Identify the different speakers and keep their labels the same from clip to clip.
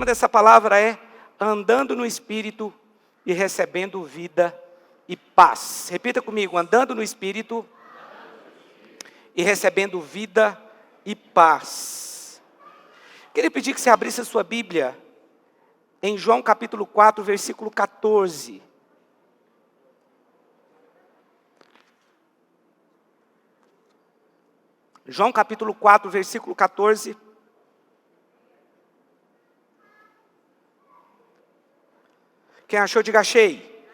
Speaker 1: tema dessa palavra é andando no Espírito e recebendo vida e paz. Repita comigo, andando no Espírito e recebendo vida e paz. Queria pedir que você abrisse a sua Bíblia em João capítulo 4, versículo 14. João capítulo 4, versículo 14. Quem achou, diga achei.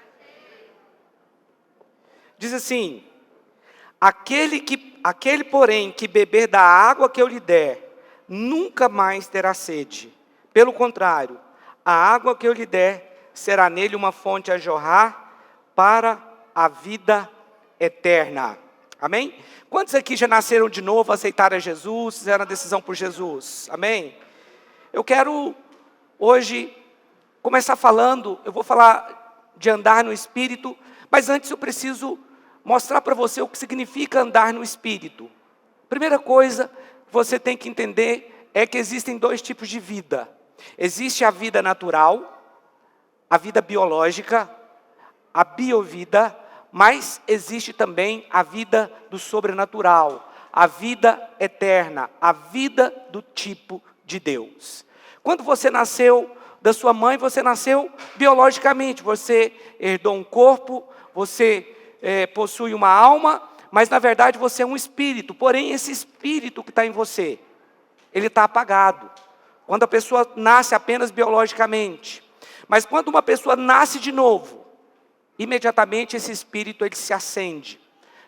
Speaker 1: Diz assim: aquele porém que beber da água que eu lhe der, nunca mais terá sede. Pelo contrário, a água que eu lhe der será nele uma fonte a jorrar para a vida eterna. Amém? Quantos aqui já nasceram de novo, aceitaram a Jesus, fizeram a decisão por Jesus? Amém? Eu quero hoje começar falando, eu vou falar de andar no Espírito, mas antes eu preciso mostrar para você o que significa andar no Espírito. Primeira coisa que você tem que entender é que existem dois tipos de vida. Existe a vida natural, a vida biológica, a biovida, mas existe também a vida do sobrenatural, a vida eterna, a vida do tipo de Deus. Quando você nasceu da sua mãe, você nasceu biologicamente, você herdou um corpo, você possui uma alma, mas na verdade você é um espírito. Porém, esse espírito que está em você, ele está apagado. Quando a pessoa nasce apenas biologicamente. Mas quando uma pessoa nasce de novo, imediatamente esse espírito ele se acende.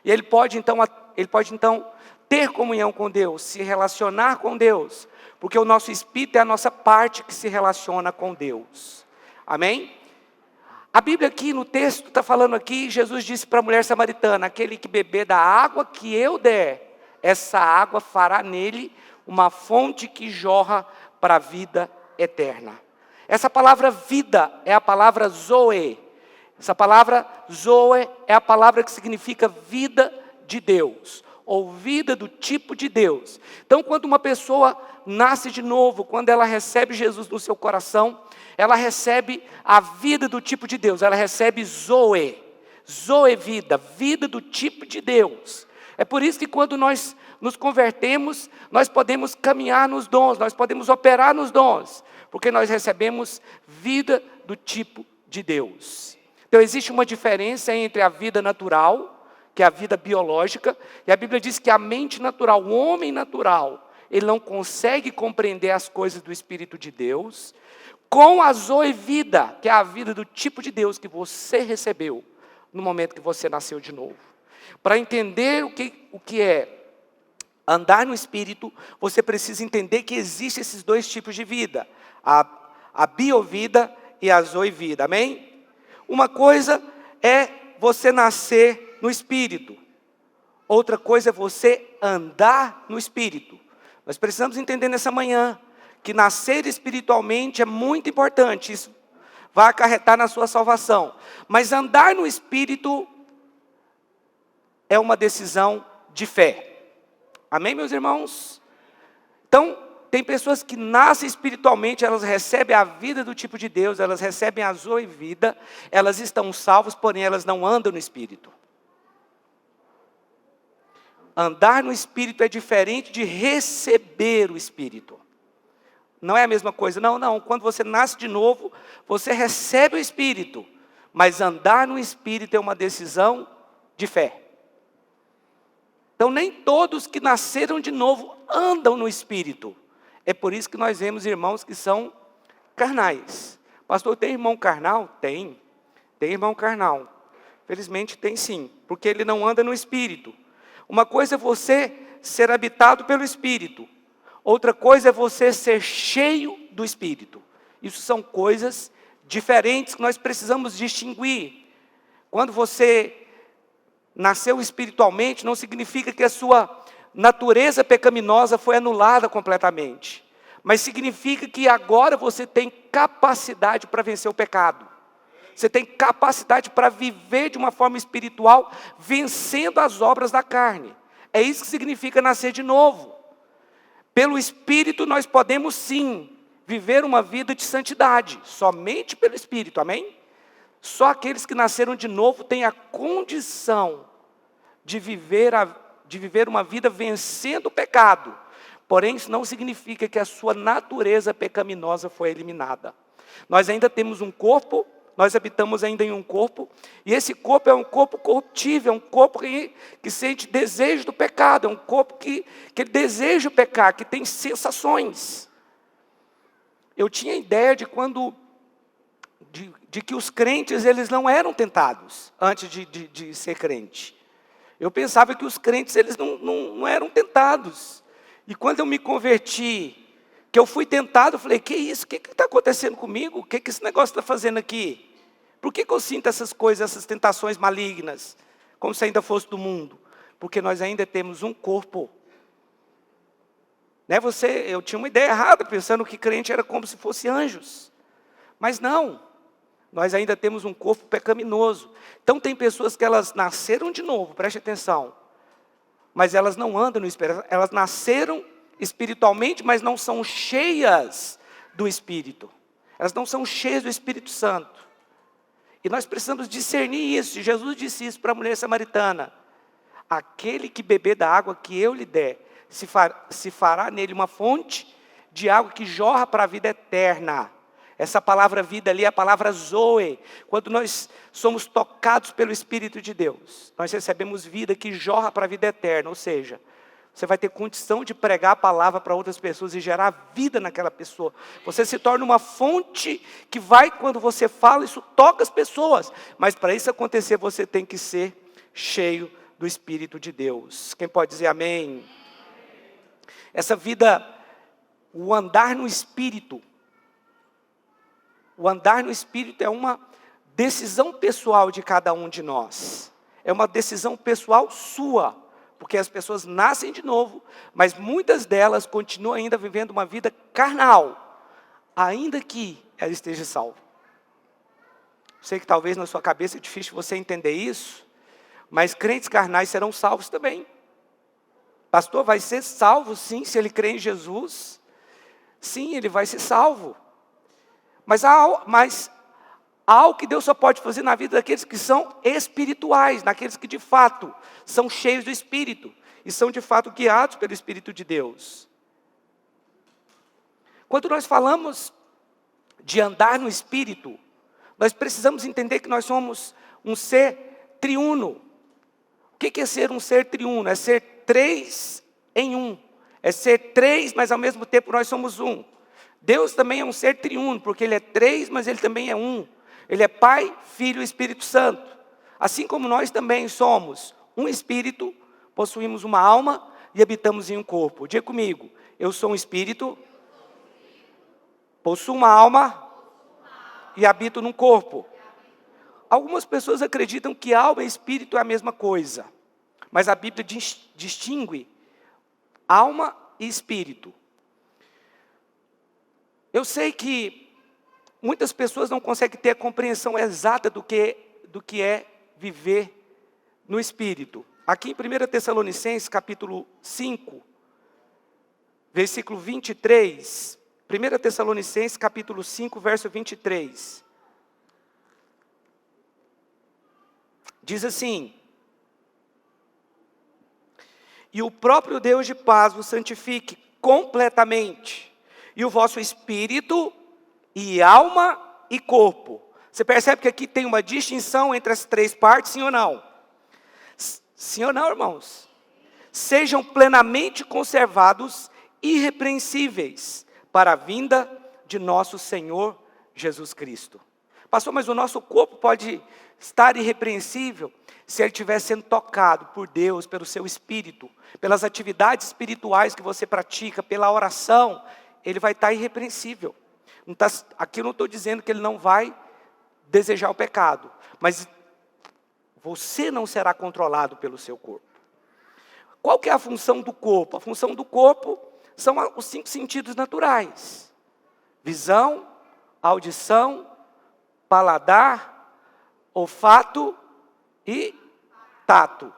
Speaker 1: E ele pode então ter comunhão com Deus, se relacionar com Deus. Porque o nosso espírito é a nossa parte que se relaciona com Deus. Amém? A Bíblia aqui no texto está falando aqui, Jesus disse para a mulher samaritana: aquele que beber da água que eu der, essa água fará nele uma fonte que jorra para a vida eterna. Essa palavra vida é a palavra zoe. Essa palavra zoe é a palavra que significa vida de Deus, ou vida do tipo de Deus. Então, quando uma pessoa nasce de novo, quando ela recebe Jesus no seu coração, ela recebe a vida do tipo de Deus, ela recebe zoe vida, vida do tipo de Deus. É por isso que quando nós nos convertemos, nós podemos caminhar nos dons, nós podemos operar nos dons, porque nós recebemos vida do tipo de Deus. Então existe uma diferença entre a vida natural, que é a vida biológica, e a Bíblia diz que a mente natural, o homem natural, ele não consegue compreender as coisas do Espírito de Deus, com a zoe vida, que é a vida do tipo de Deus que você recebeu no momento que você nasceu de novo. Para entender o que é andar no Espírito, você precisa entender que existem esses dois tipos de vida, a biovida e a zoe vida, amém? Uma coisa é você nascer no Espírito, outra coisa é você andar no Espírito. Nós precisamos entender nessa manhã que nascer espiritualmente é muito importante, isso vai acarretar na sua salvação. Mas andar no Espírito é uma decisão de fé. Amém, meus irmãos? Então, tem pessoas que nascem espiritualmente, elas recebem a vida do tipo de Deus, elas recebem a zoe vida, elas estão salvas, porém elas não andam no Espírito. Andar no Espírito é diferente de receber o Espírito. Não é a mesma coisa, não. Quando você nasce de novo, você recebe o Espírito. Mas andar no Espírito é uma decisão de fé. Então nem todos que nasceram de novo andam no Espírito. É por isso que nós vemos irmãos que são carnais. Pastor, tem irmão carnal? Tem irmão carnal. Felizmente tem sim, porque ele não anda no Espírito. Uma coisa é você ser habitado pelo Espírito. Outra coisa é você ser cheio do Espírito. Isso são coisas diferentes que nós precisamos distinguir. Quando você nasceu espiritualmente, não significa que a sua natureza pecaminosa foi anulada completamente. Mas significa que agora você tem capacidade para vencer o pecado. Você tem capacidade para viver de uma forma espiritual, vencendo as obras da carne. É isso que significa nascer de novo. Pelo Espírito nós podemos sim viver uma vida de santidade, somente pelo Espírito, amém? Só aqueles que nasceram de novo têm a condição de viver uma vida vencendo o pecado. Porém, isso não significa que a sua natureza pecaminosa foi eliminada. Nós ainda temos um corpo, nós habitamos ainda em um corpo, e esse corpo é um corpo corruptível, é um corpo que sente desejo do pecado, é um corpo que deseja pecar, que tem sensações. Eu tinha ideia de que os crentes eles não eram tentados antes de ser crente. Eu pensava que os crentes eles não eram tentados. E quando eu me converti, que eu fui tentado, eu falei, que isso? O que está acontecendo comigo? O que esse negócio está fazendo aqui? Por que eu sinto essas coisas, essas tentações malignas? Como se ainda fosse do mundo. Porque nós ainda temos um corpo. Né, eu tinha uma ideia errada, pensando que crente era como se fosse anjos. Mas não. Nós ainda temos um corpo pecaminoso. Então tem pessoas que elas nasceram de novo, preste atenção. Mas elas não andam no Espírito. Elas nasceram espiritualmente, mas não são cheias do Espírito. Elas não são cheias do Espírito Santo. E nós precisamos discernir isso. Jesus disse isso para a mulher samaritana. Aquele que beber da água que eu lhe der, se fará nele uma fonte de água que jorra para a vida eterna. Essa palavra vida ali é a palavra zoe. Quando nós somos tocados pelo Espírito de Deus, nós recebemos vida que jorra para a vida eterna. Ou seja, você vai ter condição de pregar a palavra para outras pessoas e gerar vida naquela pessoa. Você se torna uma fonte que vai, quando você fala, isso toca as pessoas. Mas para isso acontecer, você tem que ser cheio do Espírito de Deus. Quem pode dizer amém? Essa vida, o andar no Espírito. O andar no Espírito é uma decisão pessoal de cada um de nós. É uma decisão pessoal sua. Porque as pessoas nascem de novo, mas muitas delas continuam ainda vivendo uma vida carnal, ainda que ela esteja salva. Sei que talvez na sua cabeça é difícil você entender isso, mas crentes carnais serão salvos também. Pastor, vai ser salvo sim, se ele crê em Jesus. Sim, ele vai ser salvo. Mas há algo que Deus só pode fazer na vida daqueles que são espirituais, naqueles que de fato são cheios do Espírito e são de fato guiados pelo Espírito de Deus. Quando nós falamos de andar no Espírito, nós precisamos entender que nós somos um ser triuno. O que é ser um ser triuno? É ser três em um. É ser três, mas ao mesmo tempo nós somos um. Deus também é um ser triuno, porque Ele é três, mas Ele também é um. Ele é Pai, Filho e Espírito Santo. Assim como nós também somos um Espírito, possuímos uma alma e habitamos em um corpo. Diga comigo, eu sou um Espírito, possuo uma alma e habito num corpo. Algumas pessoas acreditam que alma e Espírito é a mesma coisa. Mas a Bíblia distingue alma e Espírito. Eu sei que muitas pessoas não conseguem ter a compreensão exata do que é viver no Espírito. Aqui em 1 Tessalonicenses, capítulo 5, versículo 23. 1 Tessalonicenses, capítulo 5, verso 23. Diz assim: e o próprio Deus de paz vos santifique completamente, e o vosso espírito, e alma e corpo. Você percebe que aqui tem uma distinção entre as três partes, sim ou não? Sim ou não, irmãos? Sejam plenamente conservados, irrepreensíveis, para a vinda de nosso Senhor Jesus Cristo. Pastor, mas o nosso corpo pode estar irrepreensível se ele estiver sendo tocado por Deus, pelo seu Espírito, pelas atividades espirituais que você pratica, pela oração, ele vai estar irrepreensível. Aqui eu não estou dizendo que ele não vai desejar o pecado, mas você não será controlado pelo seu corpo. Qual que é a função do corpo? A função do corpo são os 5 sentidos naturais: visão, audição, paladar, olfato e tato.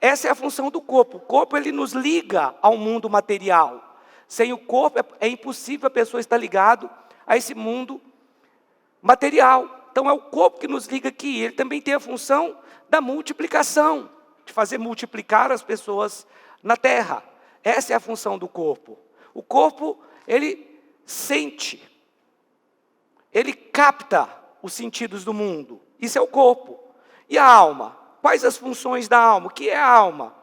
Speaker 1: Essa é a função do corpo. O corpo ele nos liga ao mundo material. Sem o corpo é impossível a pessoa estar ligado a esse mundo material. Então é o corpo que nos liga aqui. Ele também tem a função da multiplicação, de fazer multiplicar as pessoas na terra. Essa é a função do corpo. O corpo, ele sente, ele capta os sentidos do mundo. Isso é o corpo. E a alma? Quais as funções da alma? O que é a alma?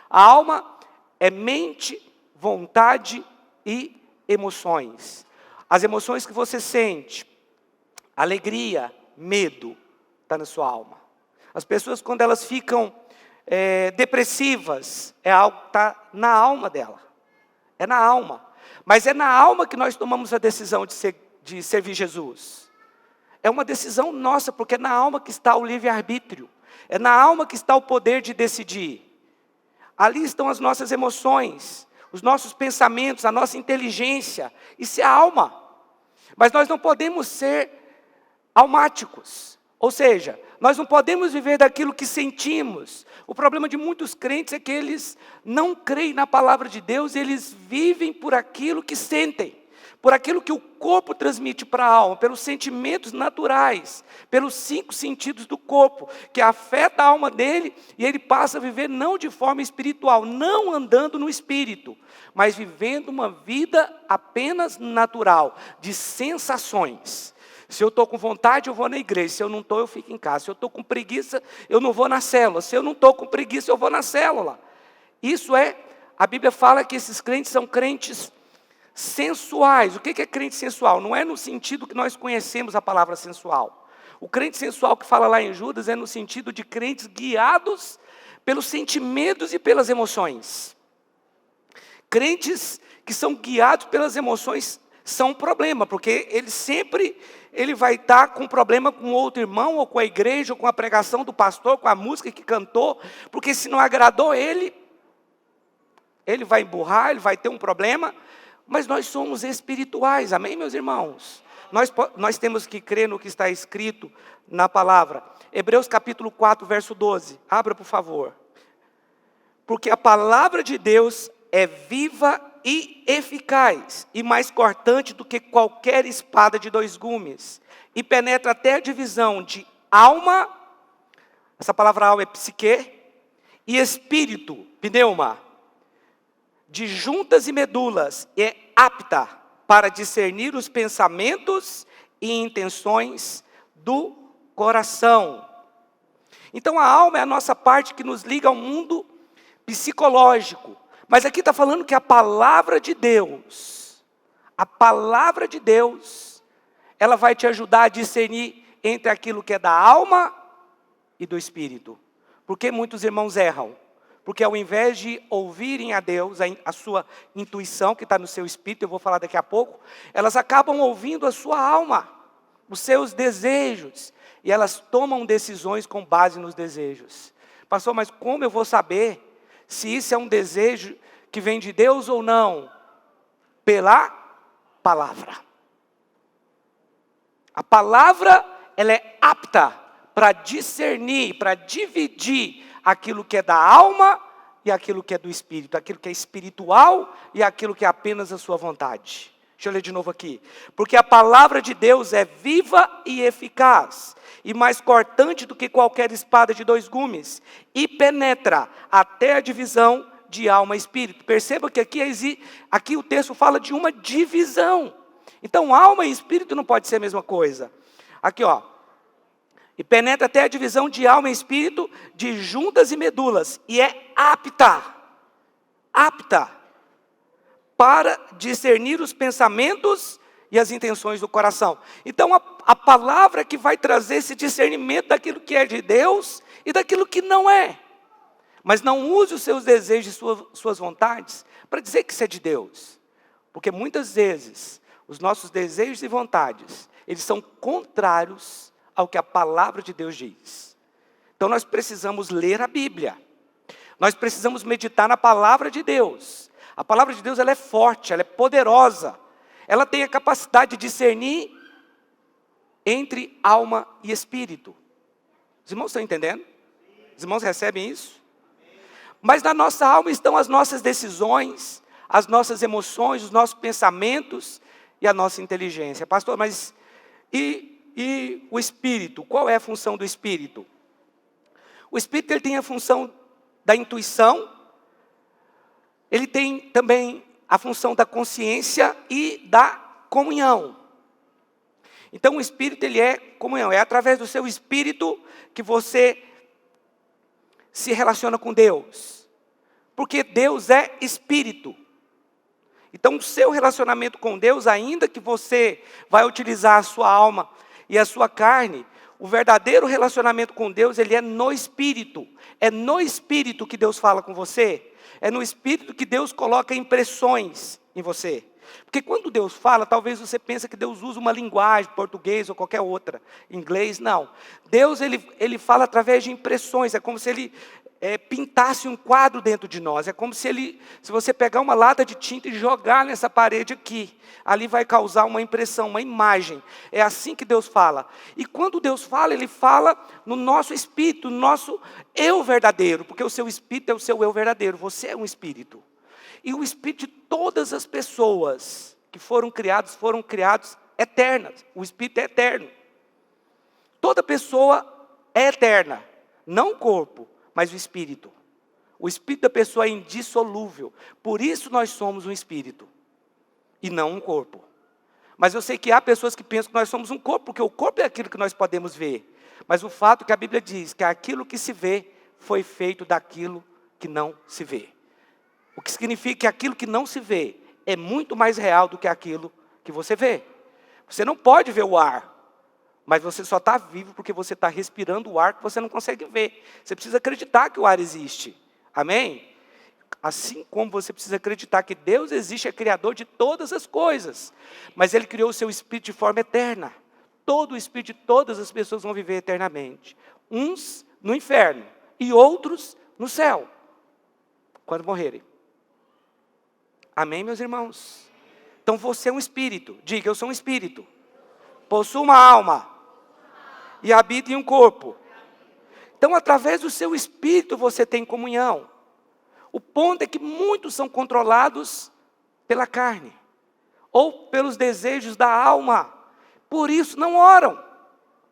Speaker 1: A alma é mente, vontade e emoções. As emoções que você sente, alegria, medo, está na sua alma. As pessoas, quando elas ficam depressivas, é algo que está na alma dela. É na alma. Mas é na alma que nós tomamos a decisão de servir Jesus. É uma decisão nossa, porque é na alma que está o livre-arbítrio. É na alma que está o poder de decidir. Ali estão as nossas emoções, os nossos pensamentos, a nossa inteligência. Isso é a alma. Mas nós não podemos ser almáticos. Ou seja, nós não podemos viver daquilo que sentimos. O problema de muitos crentes é que eles não creem na palavra de Deus, eles vivem por aquilo que sentem, por aquilo que o corpo transmite para a alma, pelos sentimentos naturais, pelos 5 sentidos do corpo, que afeta a alma dele, e ele passa a viver não de forma espiritual, não andando no espírito, mas vivendo uma vida apenas natural, de sensações. Se eu estou com vontade, eu vou na igreja. Se eu não estou, eu fico em casa. Se eu estou com preguiça, eu não vou na célula. Se eu não estou com preguiça, eu vou na célula. Isso a Bíblia fala que esses crentes são crentes sensuais. O que é crente sensual? Não é no sentido que nós conhecemos a palavra sensual. O crente sensual que fala lá em Judas é no sentido de crentes guiados pelos sentimentos e pelas emoções. Crentes que são guiados pelas emoções são um problema, porque ele vai estar com problema com outro irmão, ou com a igreja, ou com a pregação do pastor, com a música que cantou, porque se não agradou ele vai emburrar, ele vai ter um problema. Mas nós somos espirituais, amém, meus irmãos? Nós temos que crer no que está escrito na palavra. Hebreus capítulo 4, verso 12. Abra, por favor. Porque a palavra de Deus é viva e eficaz, e mais cortante do que qualquer espada de 2 gumes, e penetra até a divisão de alma, essa palavra alma é psique, e espírito, pneuma, de juntas e medulas, é apta para discernir os pensamentos e intenções do coração. Então a alma é a nossa parte que nos liga ao mundo psicológico. Mas aqui está falando que a palavra de Deus, ela vai te ajudar a discernir entre aquilo que é da alma e do espírito. Por que muitos irmãos erram? Porque ao invés de ouvirem a Deus, a sua intuição que está no seu espírito, eu vou falar daqui a pouco, elas acabam ouvindo a sua alma, os seus desejos, e elas tomam decisões com base nos desejos. Pastor, mas como eu vou saber se isso é um desejo que vem de Deus ou não? Pela palavra. A palavra, ela é apta para discernir, para dividir aquilo que é da alma e aquilo que é do espírito, aquilo que é espiritual e aquilo que é apenas a sua vontade. Deixa eu ler de novo aqui. Porque a palavra de Deus é viva e eficaz, e mais cortante do que qualquer espada de 2 gumes, e penetra até a divisão de alma e espírito. Perceba que aqui o texto fala de uma divisão. Então alma e espírito não pode ser a mesma coisa. Aqui e penetra até a divisão de alma e espírito, de juntas e medulas, e é apta para discernir os pensamentos e as intenções do coração. Então a palavra que vai trazer esse discernimento daquilo que é de Deus e daquilo que não é. Mas não use os seus desejos e suas vontades para dizer que isso é de Deus. Porque muitas vezes os nossos desejos e vontades, eles são contrários ao que a palavra de Deus diz. Então nós precisamos ler a Bíblia. Nós precisamos meditar na palavra de Deus. A palavra de Deus, ela é forte, ela é poderosa. Ela tem a capacidade de discernir entre alma e espírito. Os irmãos estão entendendo? Os irmãos recebem isso? Mas na nossa alma estão as nossas decisões, as nossas emoções, os nossos pensamentos e a nossa inteligência. Pastor, mas e o Espírito? Qual é a função do Espírito? O Espírito ele tem a função da intuição, ele tem também a função da consciência e da comunhão. Então o Espírito ele é comunhão, é através do seu Espírito que você se relaciona com Deus. Porque Deus é Espírito. Então o seu relacionamento com Deus, ainda que você vai utilizar a sua alma e a sua carne, o verdadeiro relacionamento com Deus, ele é no Espírito. É no Espírito que Deus fala com você. É no Espírito que Deus coloca impressões em você. Porque quando Deus fala, talvez você pense que Deus usa uma linguagem, português ou qualquer outra, inglês, não. Deus, ele fala através de impressões, é como se ele pintasse um quadro dentro de nós. É como se você pegar uma lata de tinta e jogar nessa parede aqui, ali vai causar uma impressão, uma imagem. É assim que Deus fala. E quando Deus fala, Ele fala no nosso espírito, no nosso eu verdadeiro, porque o seu espírito é o seu eu verdadeiro, você é um espírito. E o espírito de todas as pessoas que foram criados eternas. O espírito é eterno. Toda pessoa é eterna, não o corpo, mas o espírito. O espírito da pessoa é indissolúvel. Por isso nós somos um espírito e não um corpo. Mas eu sei que há pessoas que pensam que nós somos um corpo, porque o corpo é aquilo que nós podemos ver. Mas o fato é que a Bíblia diz que aquilo que se vê foi feito daquilo que não se vê. O que significa que aquilo que não se vê é muito mais real do que aquilo que você vê. Você não pode ver o ar, mas você só está vivo porque você está respirando o ar que você não consegue ver. Você precisa acreditar que o ar existe. Amém? Assim como você precisa acreditar que Deus existe, é criador de todas as coisas. Mas Ele criou o seu espírito de forma eterna. Todo o espírito de todas as pessoas vão viver eternamente. Uns no inferno e outros no céu, quando morrerem. Amém, meus irmãos? Então você é um espírito. Diga, eu sou um espírito. Possuo uma alma. E habito em um corpo. Então, através do seu espírito, você tem comunhão. O ponto é que muitos são controlados pela carne. Ou pelos desejos da alma. Por isso não oram.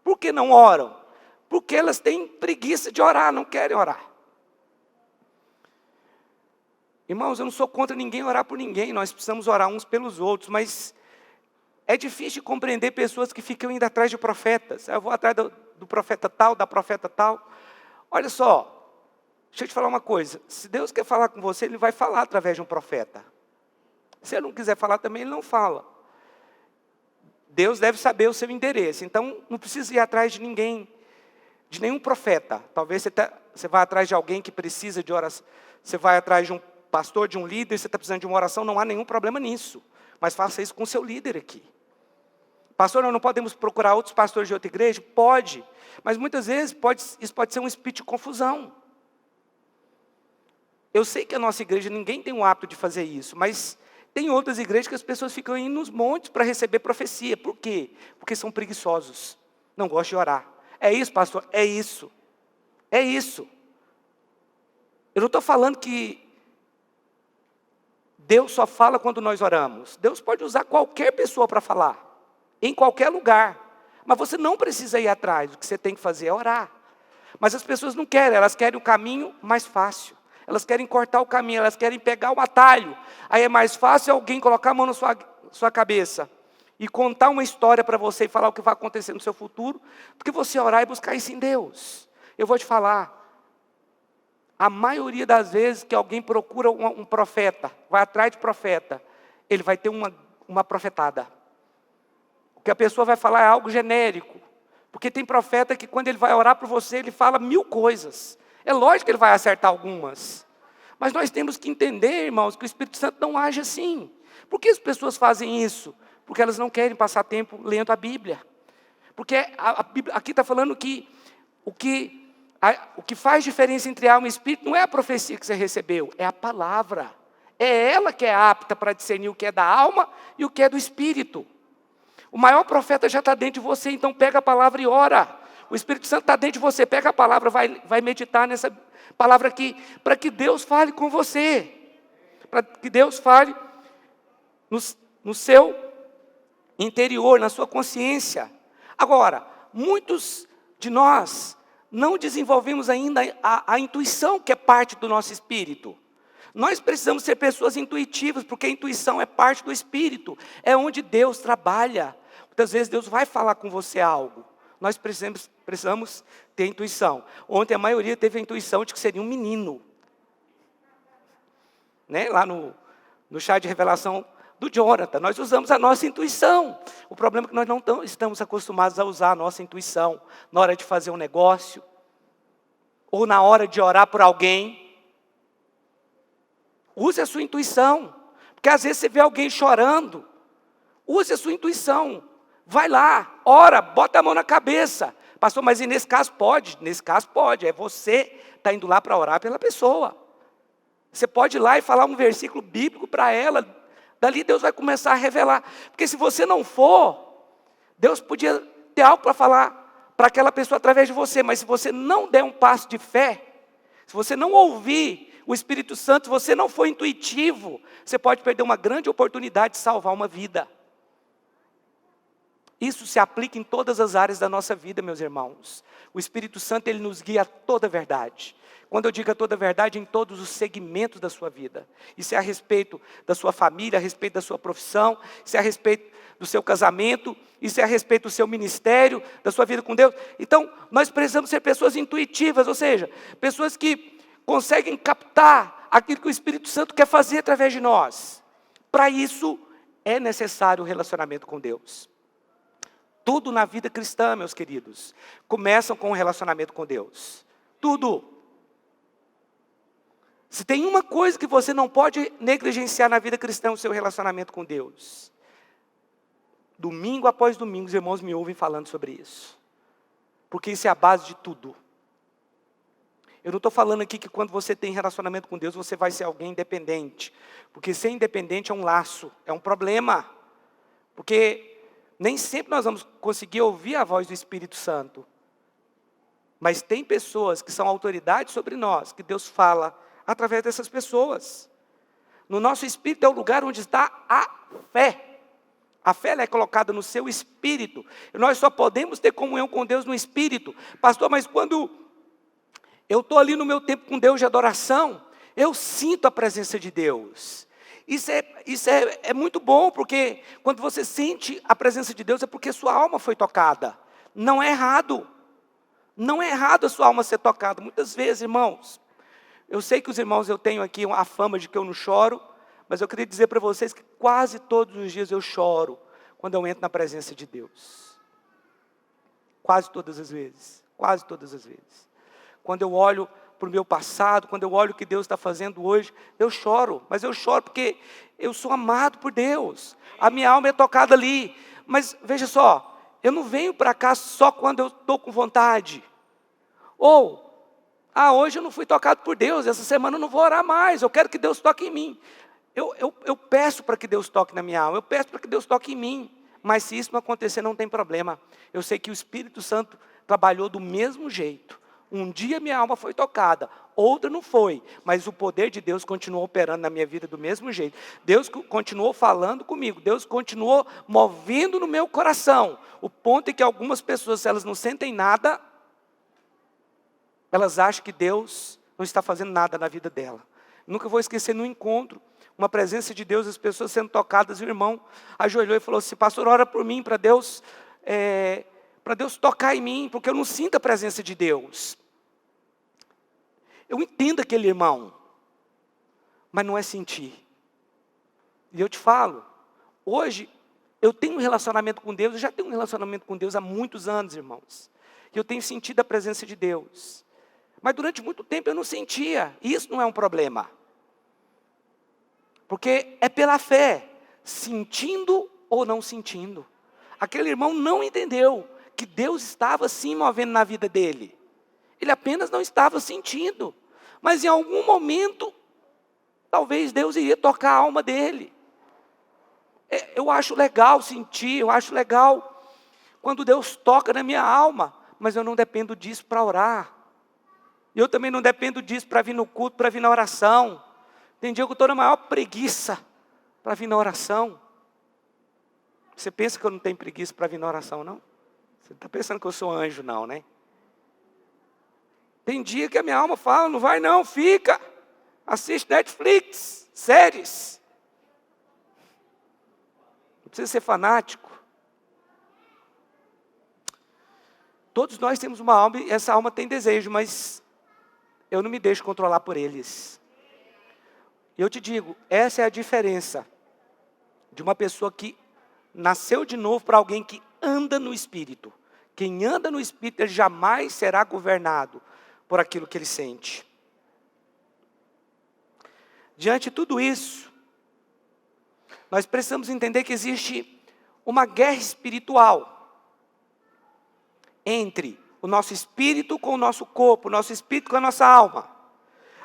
Speaker 1: Por que não oram? Porque elas têm preguiça de orar, não querem orar. Irmãos, eu não sou contra ninguém orar por ninguém, nós precisamos orar uns pelos outros, mas é difícil compreender pessoas que ficam indo atrás de profetas. Eu vou atrás do profeta tal, da profeta tal. Olha só, deixa eu te falar uma coisa, se Deus quer falar com você, Ele vai falar através de um profeta. Se Ele não quiser falar também, Ele não fala. Deus deve saber o seu endereço, então não precisa ir atrás de ninguém, de nenhum profeta. Talvez você vá atrás de alguém que precisa de oração, você vai atrás de um pastor, de um líder, você está precisando de uma oração, não há nenhum problema nisso. Mas faça isso com o seu líder aqui. Pastor, nós não podemos procurar outros pastores de outra igreja? Pode. Mas muitas vezes isso pode ser um espírito de confusão. Eu sei que a nossa igreja, ninguém tem o hábito de fazer isso, mas tem outras igrejas que as pessoas ficam indo nos montes para receber profecia. Por quê? Porque são preguiçosos. Não gostam de orar. É isso, pastor? É isso. É isso. Eu não estou falando que Deus só fala quando nós oramos. Deus pode usar qualquer pessoa para falar, em qualquer lugar. Mas você não precisa ir atrás, o que você tem que fazer é orar. Mas as pessoas não querem, elas querem o caminho mais fácil. Elas querem cortar o caminho, elas querem pegar o atalho. Aí é mais fácil alguém colocar a mão na sua cabeça e contar uma história para você e falar o que vai acontecer no seu futuro, do que você orar e buscar isso em Deus. Eu vou te falar. A maioria das vezes que alguém procura um profeta, vai atrás de profeta, ele vai ter uma profetada. O que a pessoa vai falar é algo genérico. Porque tem profeta que quando ele vai orar por você, ele fala 1000 coisas. É lógico que ele vai acertar algumas. Mas nós temos que entender, irmãos, que o Espírito Santo não age assim. Por que as pessoas fazem isso? Porque elas não querem passar tempo lendo a Bíblia. Porque a Bíblia, aqui está falando que o que faz diferença entre alma e espírito não é a profecia que você recebeu, é a palavra. É ela que é apta para discernir o que é da alma e o que é do espírito. O maior profeta já está dentro de você, então pega a palavra e ora. O Espírito Santo está dentro de você, pega a palavra, vai meditar nessa palavra aqui, para que Deus fale com você. para que Deus fale no seu interior, na sua consciência. Agora, muitos de nós não desenvolvemos ainda a intuição, que é parte do nosso espírito. Nós precisamos ser pessoas intuitivas, porque a intuição é parte do espírito, é onde Deus trabalha. Muitas vezes Deus vai falar com você algo, nós precisamos ter intuição. Ontem a maioria teve a intuição de que seria um menino. Né? Lá no chá de revelação do Jonathan, nós usamos a nossa intuição. O problema é que nós não estamos acostumados a usar a nossa intuição na hora de fazer um negócio, ou na hora de orar por alguém. Use a sua intuição, porque às vezes você vê alguém chorando. Use a sua intuição, vai lá, ora, bota a mão na cabeça. Pastor, mas e nesse caso pode? Nesse caso pode, é você está indo lá para orar pela pessoa. Você pode ir lá e falar um versículo bíblico para ela, dali Deus vai começar a revelar. Porque se você não for, Deus podia ter algo para falar para aquela pessoa através de você, mas se você não der um passo de fé, se você não ouvir o Espírito Santo, se você não for intuitivo, você pode perder uma grande oportunidade de salvar uma vida. Isso se aplica em todas as áreas da nossa vida, meus irmãos. O Espírito Santo, ele nos guia a toda a verdade. Quando eu digo a toda a verdade, em todos os segmentos da sua vida. Isso é a respeito da sua família, a respeito da sua profissão, isso é a respeito do seu casamento, isso é a respeito do seu ministério, da sua vida com Deus. Então, nós precisamos ser pessoas intuitivas, ou seja, pessoas que conseguem captar aquilo que o Espírito Santo quer fazer através de nós. Para isso, é necessário o relacionamento com Deus. Tudo na vida cristã, meus queridos, começam com o relacionamento com Deus. Tudo. Se tem uma coisa que você não pode negligenciar na vida cristã, é o seu relacionamento com Deus. Domingo após domingo, os irmãos me ouvem falando sobre isso. Porque isso é a base de tudo. Eu não estou falando aqui que quando você tem relacionamento com Deus, você vai ser alguém independente. Porque ser independente é um laço, é um problema. Porque nem sempre nós vamos conseguir ouvir a voz do Espírito Santo. Mas tem pessoas que são autoridades sobre nós, que Deus fala através dessas pessoas. No nosso espírito é o lugar onde está a fé. A fé ela é colocada no seu espírito. E nós só podemos ter comunhão com Deus no espírito. Pastor, mas quando eu estou ali no meu tempo com Deus de adoração, eu sinto a presença de Deus. Isso é muito bom, porque quando você sente a presença de Deus, é porque sua alma foi tocada. Não é errado. Não é errado a sua alma ser tocada. Muitas vezes, irmãos, eu sei que os irmãos, eu tenho aqui a fama de que eu não choro, mas eu queria dizer para vocês que quase todos os dias eu choro quando eu entro na presença de Deus. Quase todas as vezes. Quase todas as vezes. Quando eu olho para o meu passado, quando eu olho o que Deus está fazendo hoje, eu choro. Mas eu choro porque eu sou amado por Deus. A minha alma é tocada ali. Mas veja só, eu não venho para cá só quando eu estou com vontade. Ou, hoje eu não fui tocado por Deus, essa semana eu não vou orar mais, eu quero que Deus toque em mim. Eu peço para que Deus toque na minha alma, eu peço para que Deus toque em mim. Mas se isso não acontecer, não tem problema. Eu sei que o Espírito Santo trabalhou do mesmo jeito. Um dia minha alma foi tocada, outra não foi. Mas o poder de Deus continuou operando na minha vida do mesmo jeito. Deus continuou falando comigo, Deus continuou movendo no meu coração. O ponto é que algumas pessoas, se elas não sentem nada, elas acham que Deus não está fazendo nada na vida dela. Nunca vou esquecer no encontro, uma presença de Deus, as pessoas sendo tocadas, e o irmão ajoelhou e falou assim: pastor, ora por mim, para Deus tocar em mim, porque eu não sinto a presença de Deus. Eu entendo aquele irmão, mas não é sentir. E eu te falo, hoje eu tenho um relacionamento com Deus, eu já tenho um relacionamento com Deus há muitos anos, irmãos. E eu tenho sentido a presença de Deus. Mas durante muito tempo eu não sentia, e isso não é um problema. Porque é pela fé, sentindo ou não sentindo. Aquele irmão não entendeu que Deus estava sim movendo na vida dele. Ele apenas não estava sentindo. Mas em algum momento, talvez Deus iria tocar a alma dele. Eu acho legal sentir, eu acho legal quando Deus toca na minha alma. Mas eu não dependo disso para orar. Eu também não dependo disso para vir no culto, para vir na oração. Tem dia que eu estou na maior preguiça para vir na oração. Você pensa que eu não tenho preguiça para vir na oração, não? Você está pensando que eu sou anjo, não, né? Tem dia que a minha alma fala, não vai não, fica. Assiste Netflix, séries. Não precisa ser fanático. Todos nós temos uma alma e essa alma tem desejo, mas eu não me deixo controlar por eles. Eu te digo, essa é a diferença de uma pessoa que nasceu de novo para alguém que anda no Espírito. Quem anda no Espírito, ele jamais será governado por aquilo que ele sente. Diante de tudo isso, nós precisamos entender que existe uma guerra espiritual entre o nosso espírito com o nosso corpo, o nosso espírito com a nossa alma.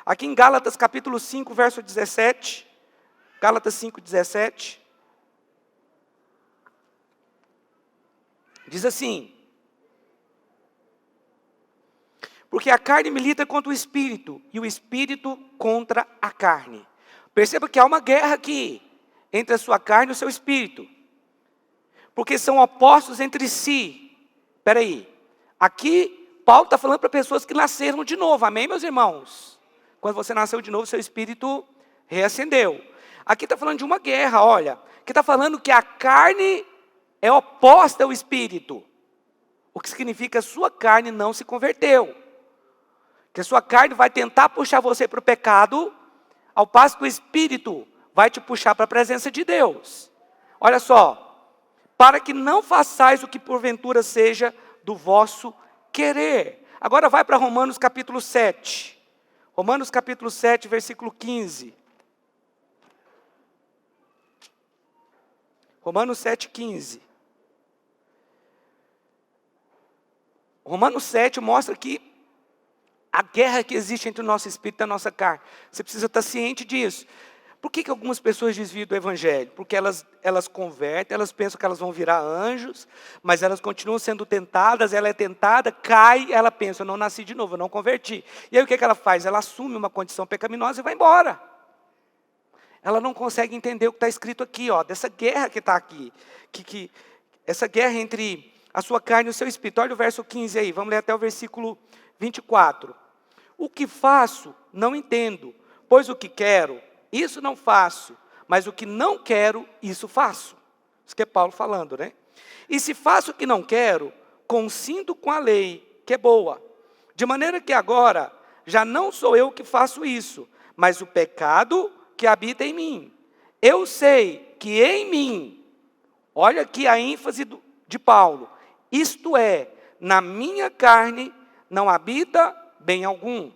Speaker 1: Aqui em Gálatas capítulo 5, verso 17, Gálatas 5, 17, diz assim: porque a carne milita contra o espírito, e o espírito contra a carne. Perceba que há uma guerra aqui, entre a sua carne e o seu espírito. Porque são opostos entre si. Espera aí. Aqui, Paulo está falando para pessoas que nasceram de novo. Amém, meus irmãos? Quando você nasceu de novo, seu espírito reacendeu. Aqui está falando de uma guerra, olha. Aqui está falando que a carne é oposta ao espírito. O que significa que a sua carne não se converteu. Que a sua carne vai tentar puxar você para o pecado, ao passo que o espírito vai te puxar para a presença de Deus. Olha só, para que não façais o que porventura seja do vosso querer. Agora vai para Romanos capítulo 7. Romanos capítulo 7, versículo 15. Romanos 7, 15. Romanos 7 mostra que a guerra que existe entre o nosso espírito e a nossa carne. Você precisa estar ciente disso. Por que algumas pessoas desviam do evangelho? Porque elas convertem, elas pensam que elas vão virar anjos, mas elas continuam sendo tentadas, ela é tentada, cai, ela pensa, eu não nasci de novo, eu não converti. E aí o que ela faz? Ela assume uma condição pecaminosa e vai embora. Ela não consegue entender o que está escrito aqui, ó, dessa guerra que está aqui. Essa guerra entre a sua carne e o seu espírito. Olha o verso 15 aí, vamos ler até o versículo 24. O que faço, não entendo, pois o que quero, isso não faço, mas o que não quero, isso faço. Isso que é Paulo falando, né? E se faço o que não quero, consinto com a lei, que é boa. De maneira que agora, já não sou eu que faço isso, mas o pecado que habita em mim. Eu sei que em mim, olha aqui a ênfase de Paulo, isto é, na minha carne não habita bem algum.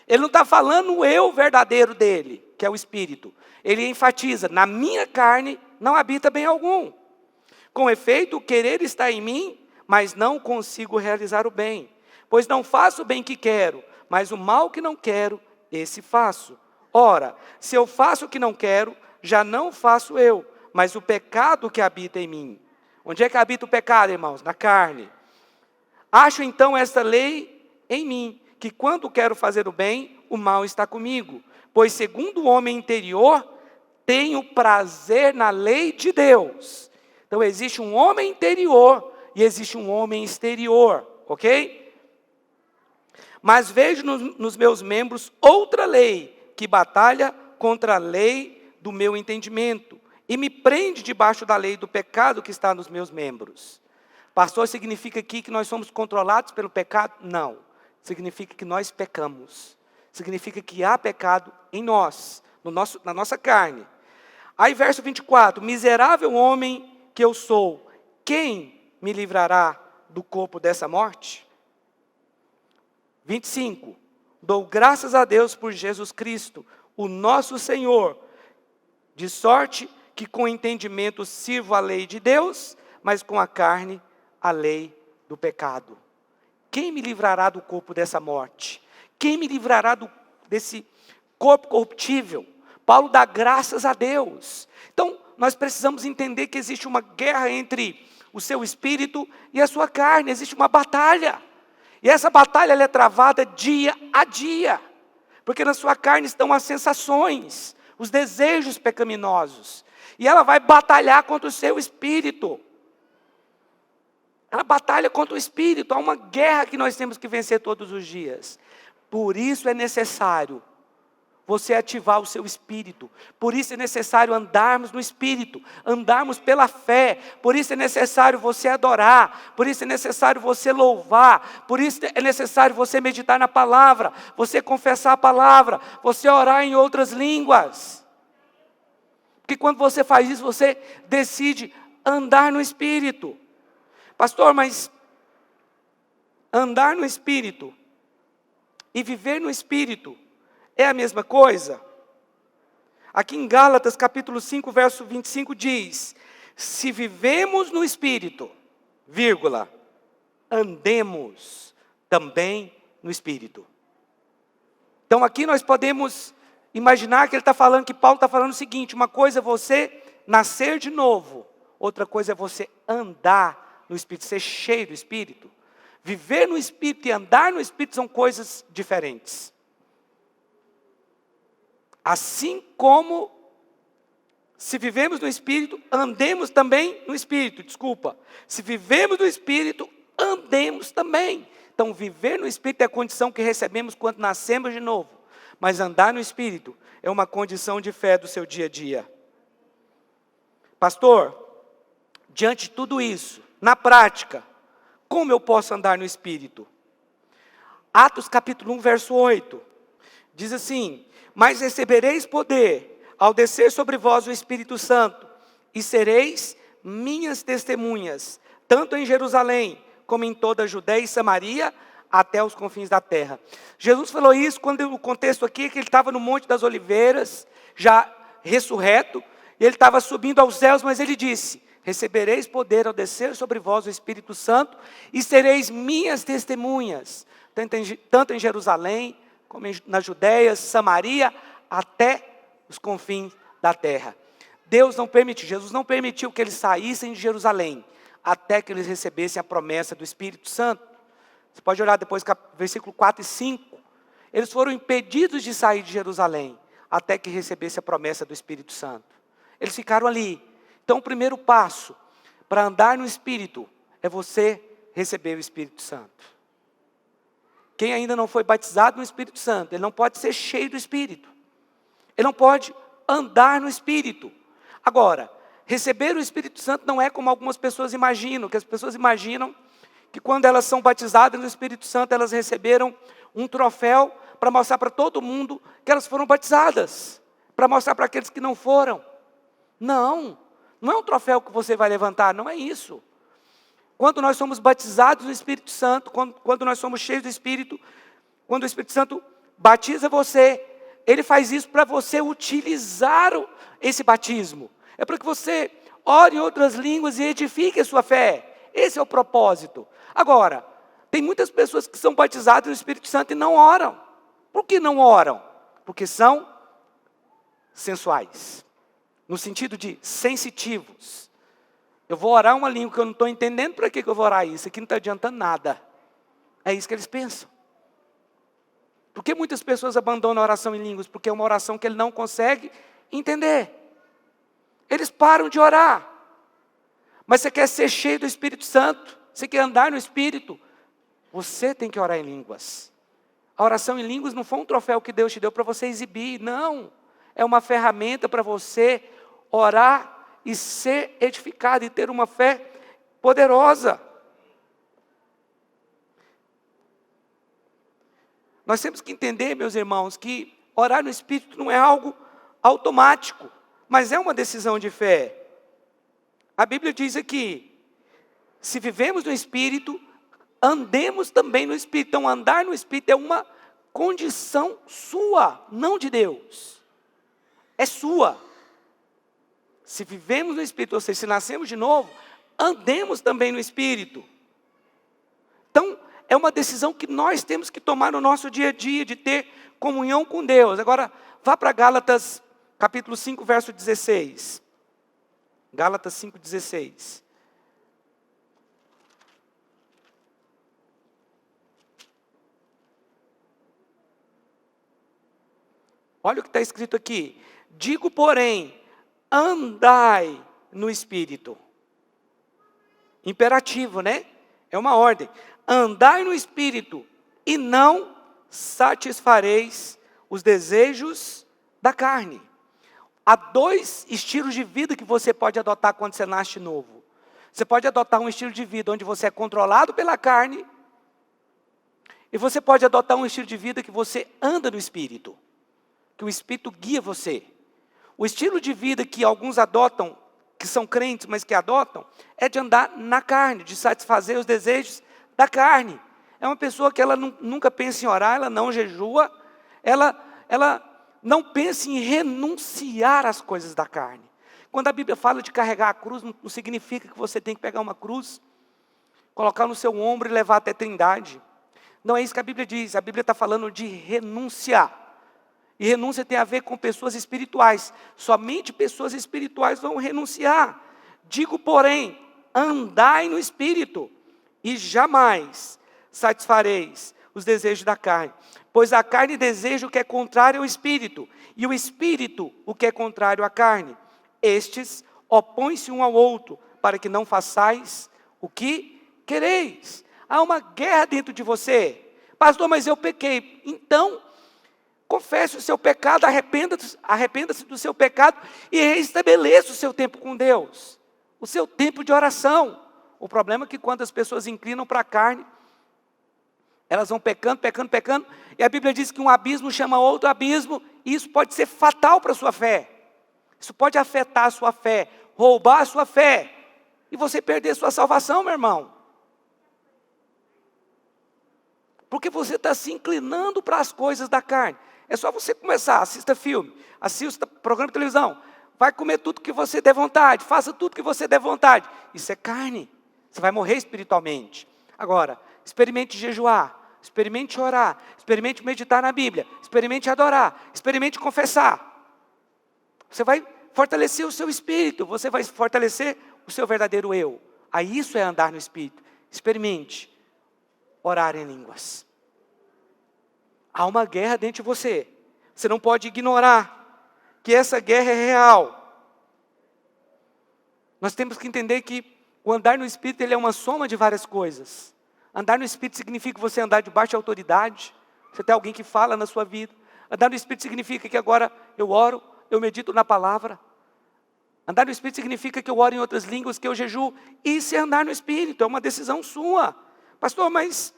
Speaker 1: Ele não está falando o eu verdadeiro dele, que é o espírito. Ele enfatiza, na minha carne não habita bem algum. Com efeito, o querer está em mim, mas não consigo realizar o bem. Pois não faço o bem que quero, mas o mal que não quero, esse faço. Ora, se eu faço o que não quero, já não faço eu, mas o pecado que habita em mim. Onde é que habita o pecado, irmãos? Na carne. Acho então esta lei em mim, que quando quero fazer o bem, o mal está comigo. Pois segundo o homem interior, tenho prazer na lei de Deus. Então existe um homem interior e existe um homem exterior, ok? Mas vejo nos meus membros outra lei, que batalha contra a lei do meu entendimento, e me prende debaixo da lei do pecado que está nos meus membros. Pastor, significa aqui que nós somos controlados pelo pecado? Não. Significa que nós pecamos. Significa que há pecado em nós, na nossa carne. Aí verso 24, miserável homem que eu sou, quem me livrará do corpo dessa morte? 25, dou graças a Deus por Jesus Cristo, o nosso Senhor, de sorte que com entendimento sirvo a lei de Deus, mas com a carne a lei do pecado. Quem me livrará do corpo dessa morte? Quem me livrará desse corpo corruptível? Paulo dá graças a Deus. Então, nós precisamos entender que existe uma guerra entre o seu espírito e a sua carne. Existe uma batalha. E essa batalha ela é travada dia a dia. Porque na sua carne estão as sensações, os desejos pecaminosos. E ela vai batalhar contra o seu espírito. Ela batalha contra o espírito. Há uma guerra que nós temos que vencer todos os dias. Por isso é necessário você ativar o seu espírito. Por isso é necessário andarmos no espírito, andarmos pela fé. Por isso é necessário você adorar. Por isso é necessário você louvar. Por isso é necessário você meditar na palavra, você confessar a palavra, você orar em outras línguas. Porque quando você faz isso, você decide andar no espírito. Pastor, mas andar no espírito e viver no espírito é a mesma coisa? Aqui em Gálatas capítulo 5, verso 25 diz: se vivemos no Espírito, vírgula, andemos também no Espírito. Então aqui nós podemos imaginar que ele está falando, que Paulo está falando o seguinte: uma coisa é você nascer de novo, outra coisa é você andar no Espírito, ser cheio do Espírito. Viver no Espírito e andar no Espírito são coisas diferentes. Assim como, se vivemos no Espírito, andemos também no Espírito. Se vivemos no Espírito, andemos também. Então, viver no Espírito é a condição que recebemos quando nascemos de novo. Mas andar no Espírito é uma condição de fé do seu dia a dia. Pastor, diante de tudo isso, na prática, como eu posso andar no Espírito? Atos capítulo 1, verso 8, diz assim: mas recebereis poder ao descer sobre vós o Espírito Santo, e sereis minhas testemunhas, tanto em Jerusalém, como em toda a Judeia e Samaria, até os confins da terra. Jesus falou isso quando o contexto aqui é que ele estava no Monte das Oliveiras, já ressurreto, e ele estava subindo aos céus, mas ele disse: recebereis poder ao descer sobre vós o Espírito Santo, e sereis minhas testemunhas, tanto em Jerusalém, como na Judeia, Samaria, até os confins da terra. Jesus não permitiu que eles saíssem de Jerusalém, até que eles recebessem a promessa do Espírito Santo. Você pode olhar depois, versículo 4 e 5. Eles foram impedidos de sair de Jerusalém, até que recebessem a promessa do Espírito Santo. Eles ficaram ali. Então o primeiro passo para andar no Espírito é você receber o Espírito Santo. Quem ainda não foi batizado no Espírito Santo, ele não pode ser cheio do Espírito. Ele não pode andar no Espírito. Agora, receber o Espírito Santo não é como algumas pessoas imaginam, que as pessoas imaginam que quando elas são batizadas no Espírito Santo, elas receberam um troféu para mostrar para todo mundo que elas foram batizadas, para mostrar para aqueles que não foram. Não é um troféu que você vai levantar, não é isso. Quando nós somos batizados no Espírito Santo, quando nós somos cheios do Espírito, quando o Espírito Santo batiza você, ele faz isso para você utilizar esse batismo. É para que você ore em outras línguas e edifique a sua fé. Esse é o propósito. Agora, tem muitas pessoas que são batizadas no Espírito Santo e não oram. Por que não oram? Porque são sensuais, no sentido de sensitivos. Eu vou orar uma língua que eu não estou entendendo, para que eu vou orar isso? Isso aqui não está adiantando nada. É isso que eles pensam. Por que muitas pessoas abandonam a oração em línguas? Porque é uma oração que ele não consegue entender. Eles param de orar. Mas você quer ser cheio do Espírito Santo, você quer andar no Espírito, você tem que orar em línguas. A oração em línguas não foi um troféu que Deus te deu para você exibir, não. É uma ferramenta para você orar e ser edificado e ter uma fé poderosa. Nós temos que entender, meus irmãos, que orar no Espírito não é algo automático, mas é uma decisão de fé. A Bíblia diz aqui: se vivemos no Espírito, andemos também no Espírito. Então, andar no Espírito é uma condição sua, não de Deus. É sua. Se vivemos no Espírito, ou seja, se nascemos de novo, andemos também no Espírito. Então, é uma decisão que nós temos que tomar no nosso dia a dia, de ter comunhão com Deus. Agora, vá para Gálatas, capítulo 5, verso 16. Gálatas 5, 16. Olha o que está escrito aqui. Digo, porém, andai no Espírito. Imperativo, né? É uma ordem. Andai no Espírito e não satisfareis os desejos da carne. Há dois estilos de vida que você pode adotar quando você nasce novo. Você pode adotar um estilo de vida onde você é controlado pela carne, e você pode adotar um estilo de vida que você anda no Espírito, que o Espírito guia você. O estilo de vida que alguns adotam, que são crentes, mas que adotam, é de andar na carne, de satisfazer os desejos da carne. É uma pessoa que ela nunca pensa em orar, ela não jejua, ela não pensa em renunciar às coisas da carne. Quando a Bíblia fala de carregar a cruz, não significa que você tem que pegar uma cruz, colocar no seu ombro e levar até a Trindade. Não é isso que a Bíblia diz. A Bíblia está falando de renunciar. E renúncia tem a ver com pessoas espirituais. Somente pessoas espirituais vão renunciar. Digo, porém, andai no Espírito, e jamais satisfareis os desejos da carne. Pois a carne deseja o que é contrário ao Espírito, e o Espírito o que é contrário à carne. Estes opõem-se um ao outro, para que não façais o que quereis. Há uma guerra dentro de você. Pastor, mas eu pequei. Então, confesse o seu pecado, arrependa-se do seu pecado e restabeleça o seu tempo com Deus. O seu tempo de oração. O problema é que quando as pessoas inclinam para a carne, elas vão pecando, e a Bíblia diz que um abismo chama outro abismo, e isso pode ser fatal para a sua fé. Isso pode afetar a sua fé, roubar a sua fé, e você perder a sua salvação, meu irmão. Porque você está se inclinando para as coisas da carne. É só você começar, assista filme, assista programa de televisão, vai comer tudo que você der vontade, faça tudo que você der vontade. Isso é carne, você vai morrer espiritualmente. Agora, experimente jejuar, experimente orar, experimente meditar na Bíblia, experimente adorar, experimente confessar. Você vai fortalecer o seu espírito, você vai fortalecer o seu verdadeiro eu. Aí isso é andar no Espírito. Experimente orar em línguas. Há uma guerra dentro de você. Você não pode ignorar que essa guerra é real. Nós temos que entender que o andar no Espírito ele é uma soma de várias coisas. Andar no Espírito significa você andar debaixo de autoridade. Você tem alguém que fala na sua vida. Andar no Espírito significa que agora eu oro, eu medito na palavra. Andar no Espírito significa que eu oro em outras línguas, que eu jejuo. Isso é andar no Espírito, é uma decisão sua. Pastor, mas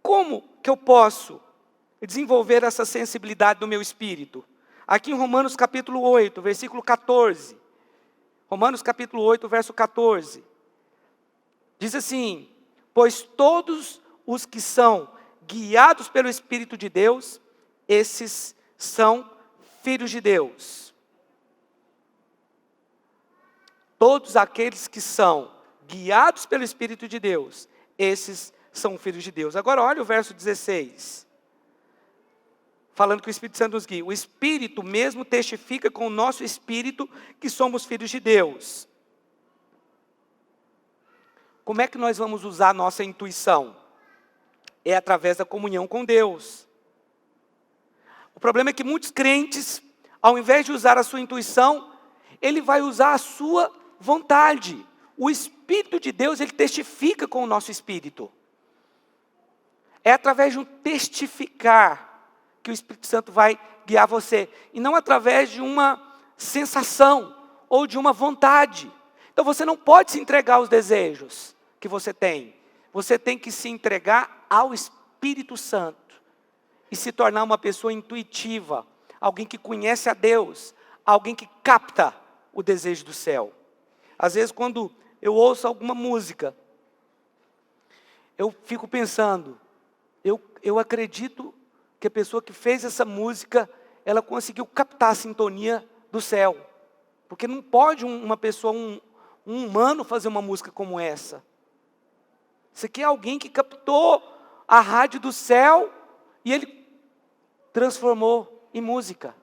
Speaker 1: como que eu posso desenvolver essa sensibilidade do meu espírito? Aqui em Romanos capítulo 8, versículo 14. Romanos capítulo 8, verso 14. Diz assim: pois todos os que são guiados pelo Espírito de Deus, esses são filhos de Deus. Todos aqueles que são guiados pelo Espírito de Deus, esses são filhos de Deus. Agora olha o verso 16. Falando que o Espírito Santo nos guia. O Espírito mesmo testifica com o nosso espírito que somos filhos de Deus. Como é que nós vamos usar a nossa intuição? É através da comunhão com Deus. O problema é que muitos crentes, ao invés de usar a sua intuição, ele vai usar a sua vontade. O Espírito de Deus, ele testifica com o nosso espírito. É através de um testificar que o Espírito Santo vai guiar você. E não através de uma sensação ou de uma vontade. Então você não pode se entregar aos desejos que você tem. Você tem que se entregar ao Espírito Santo. E se tornar uma pessoa intuitiva. Alguém que conhece a Deus. Alguém que capta o desejo do céu. Às vezes quando eu ouço alguma música, eu fico pensando, eu acredito que a pessoa que fez essa música, ela conseguiu captar a sintonia do céu. Porque não pode uma pessoa, um humano fazer uma música como essa. Isso aqui é alguém que captou a rádio do céu e ele transformou em música.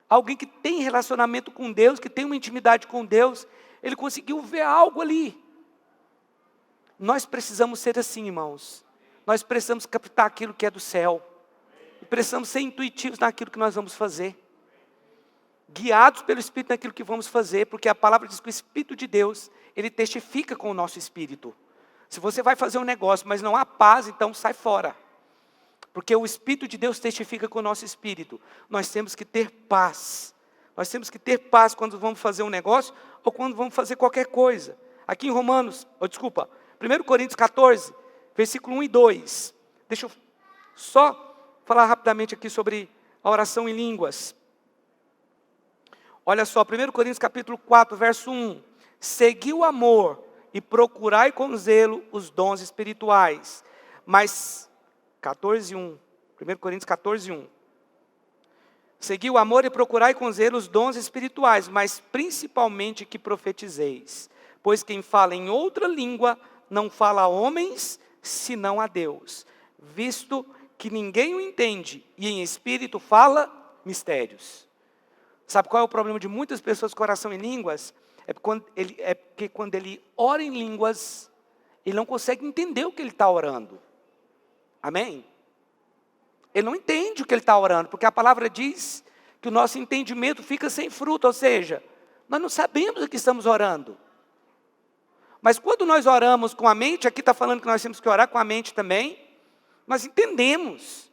Speaker 1: Alguém que tem relacionamento com Deus, que tem uma intimidade com Deus, ele conseguiu ver algo ali. Nós precisamos ser assim, irmãos. Nós precisamos captar aquilo que é do céu. E precisamos ser intuitivos naquilo que nós vamos fazer. Guiados pelo Espírito naquilo que vamos fazer, porque a palavra diz que o Espírito de Deus, ele testifica com o nosso espírito. Se você vai fazer um negócio, mas não há paz, então sai fora. Porque o Espírito de Deus testifica com o nosso espírito. Nós temos que ter paz. Nós temos que ter paz quando vamos fazer um negócio ou quando vamos fazer qualquer coisa. Aqui em 1 Coríntios 14, versículo 1 e 2. Deixa eu só falar rapidamente aqui sobre a oração em línguas. Olha só, 1 Coríntios capítulo 4, verso 1. Segui o amor e procurai com zelo os dons espirituais. Mas, 14:1. 1 Coríntios 14:1. Segui o amor e procurai com zelo os dons espirituais, mas principalmente que profetizeis. Pois quem fala em outra língua não fala a homens, senão a Deus. Visto que ninguém o entende, e em espírito fala mistérios. Sabe qual é o problema de muitas pessoas com oração em línguas? É porque quando ele ora em línguas, ele não consegue entender o que ele está orando. Amém? Ele não entende o que ele está orando, porque a palavra diz que o nosso entendimento fica sem fruto, ou seja, nós não sabemos o que estamos orando. Mas quando nós oramos com a mente, aqui está falando que nós temos que orar com a mente também, nós entendemos.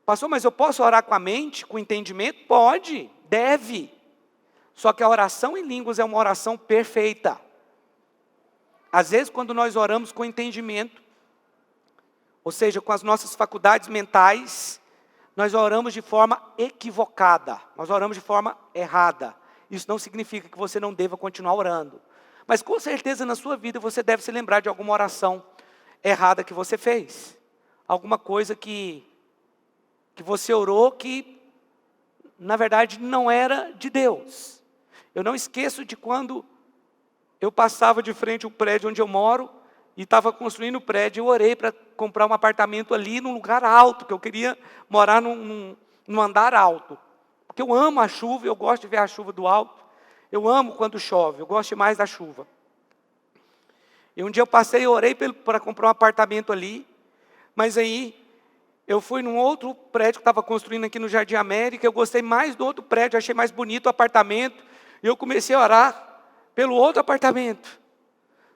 Speaker 1: Pastor, mas eu posso orar com a mente, com o entendimento? Pode, deve. Só que a oração em línguas é uma oração perfeita. Às vezes, quando nós oramos com entendimento, ou seja, com as nossas faculdades mentais, nós oramos de forma equivocada, nós oramos de forma errada. Isso não significa que você não deva continuar orando. Mas com certeza na sua vida você deve se lembrar de alguma oração errada que você fez. Alguma coisa que você orou que, na verdade, não era de Deus. Eu não esqueço de quando eu passava de frente ao prédio onde eu moro, e estava construindo o prédio, eu orei para comprar um apartamento ali num lugar alto, que eu queria morar num andar alto. Porque eu amo a chuva, eu gosto de ver a chuva do alto. Eu amo quando chove, eu gosto mais da chuva. E um dia eu passei e orei para comprar um apartamento ali, mas aí eu fui num outro prédio que estava construindo aqui no Jardim América, eu gostei mais do outro prédio, achei mais bonito o apartamento, e eu comecei a orar pelo outro apartamento.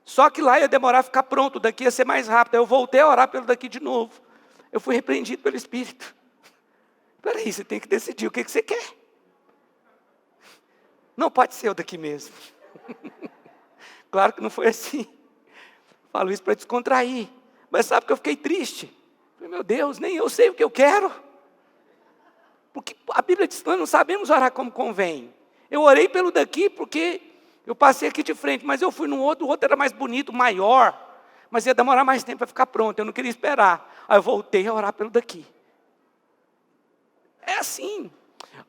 Speaker 1: Só que lá ia demorar a ficar pronto, daqui ia ser mais rápido. Aí eu voltei a orar pelo daqui de novo. Eu fui repreendido pelo Espírito. Espera aí, você tem que decidir o que você quer. Não pode ser o daqui mesmo. Claro que não foi assim. Falo isso para descontrair. Mas sabe que eu fiquei triste? Falei, meu Deus, nem eu sei o que eu quero. Porque a Bíblia diz que nós não sabemos orar como convém. Eu orei pelo daqui porque eu passei aqui de frente, mas eu fui no outro, o outro era mais bonito, maior, mas ia demorar mais tempo para ficar pronto, eu não queria esperar. Aí eu voltei a orar pelo daqui. É assim.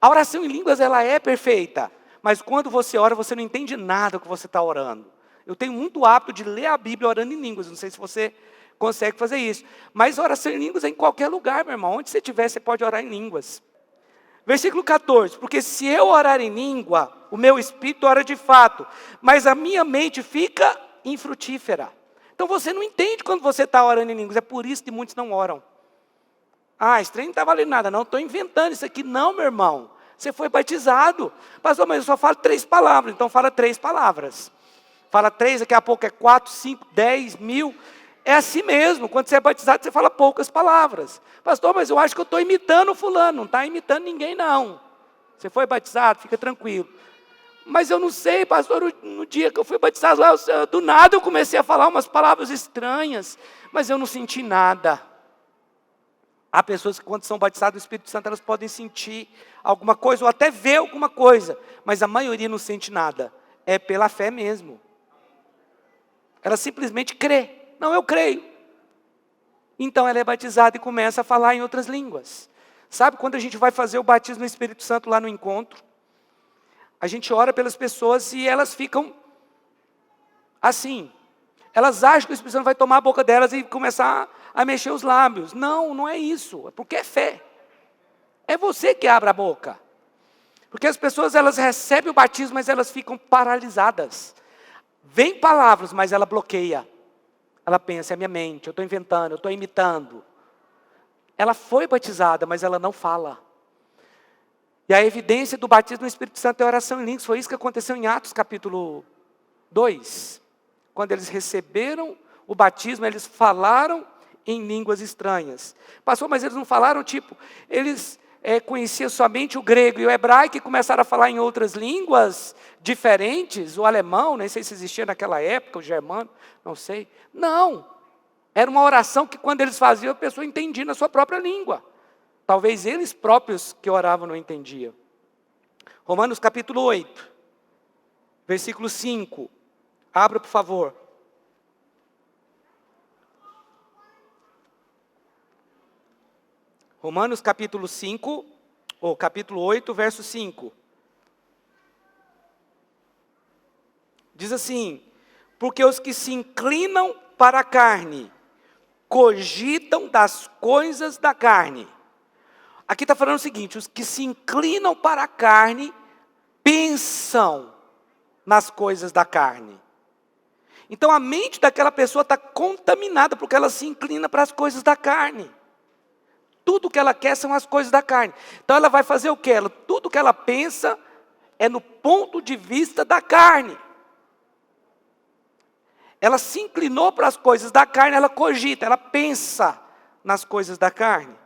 Speaker 1: A oração em línguas, ela é perfeita, mas quando você ora, você não entende nada do que você está orando. Eu tenho muito hábito de ler a Bíblia orando em línguas, não sei se você consegue fazer isso. Mas oração em línguas é em qualquer lugar, meu irmão. Onde você estiver, você pode orar em línguas. Versículo 14, porque se eu orar em língua, o meu espírito ora de fato, mas a minha mente fica infrutífera. Então você não entende quando você está orando em línguas, é por isso que muitos não oram. Ah, esse trem não está valendo nada, não, estou inventando isso aqui. Não, meu irmão, você foi batizado. Pastor, mas eu só falo 3 palavras, então fala 3 palavras. Fala 3, daqui a pouco é 4, 5, 10, 1000. É assim mesmo, quando você é batizado, você fala poucas palavras. Pastor, mas eu acho que eu estou imitando o fulano. Não está imitando ninguém, não. Você foi batizado, fica tranquilo. Mas eu não sei, pastor, no dia que eu fui batizado lá, do nada eu comecei a falar umas palavras estranhas, mas eu não senti nada. Há pessoas que quando são batizadas do Espírito Santo, elas podem sentir alguma coisa, ou até ver alguma coisa, mas a maioria não sente nada. É pela fé mesmo. Ela simplesmente crê. Não, eu creio. Então ela é batizada e começa a falar em outras línguas. Sabe quando a gente vai fazer o batismo no Espírito Santo lá no encontro? A gente ora pelas pessoas e elas ficam assim. Elas acham que o Espírito Santo vai tomar a boca delas e começar a mexer os lábios. Não, não é isso. É porque é fé. É você que abre a boca. Porque as pessoas, elas recebem o batismo, mas elas ficam paralisadas. Vem palavras, mas ela bloqueia. Ela pensa, é minha mente, eu estou inventando, eu estou imitando. ela foi batizada, mas ela não fala. E a evidência do batismo no Espírito Santo é a oração em línguas. Foi isso que aconteceu em Atos capítulo 2. Quando eles receberam o batismo, eles falaram em línguas estranhas. Pastor, mas eles não falaram, eles conheciam somente o grego e o hebraico e começaram a falar em outras línguas diferentes, o alemão, nem sei se existia naquela época, o germano, não sei. Não, era uma oração que quando eles faziam, a pessoa entendia na sua própria língua. Talvez eles próprios que oravam não entendiam. Romanos capítulo 8, versículo 5. Abra, por favor. Romanos capítulo 5, ou capítulo 8, verso 5. Diz assim: porque os que se inclinam para a carne, cogitam das coisas da carne. Aqui está falando o seguinte: os que se inclinam para a carne, pensam nas coisas da carne. Então a mente daquela pessoa está contaminada, porque ela se inclina para as coisas da carne. Tudo que ela quer são as coisas da carne. Então ela vai fazer o quê? Tudo que ela pensa é no ponto de vista da carne. Ela se inclinou para as coisas da carne, ela cogita, ela pensa nas coisas da carne.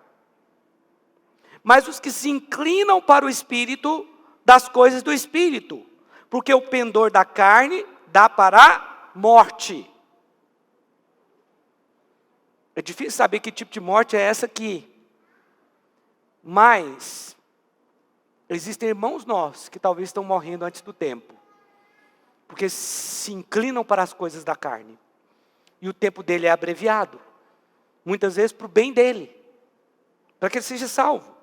Speaker 1: Mas os que se inclinam para o Espírito, das coisas do Espírito. Porque o pendor da carne dá para a morte. É difícil saber que tipo de morte é essa aqui. Mas, existem irmãos nossos que talvez estão morrendo antes do tempo. Porque se inclinam para as coisas da carne. E o tempo dele é abreviado. Muitas vezes para o bem dele. Para que ele seja salvo.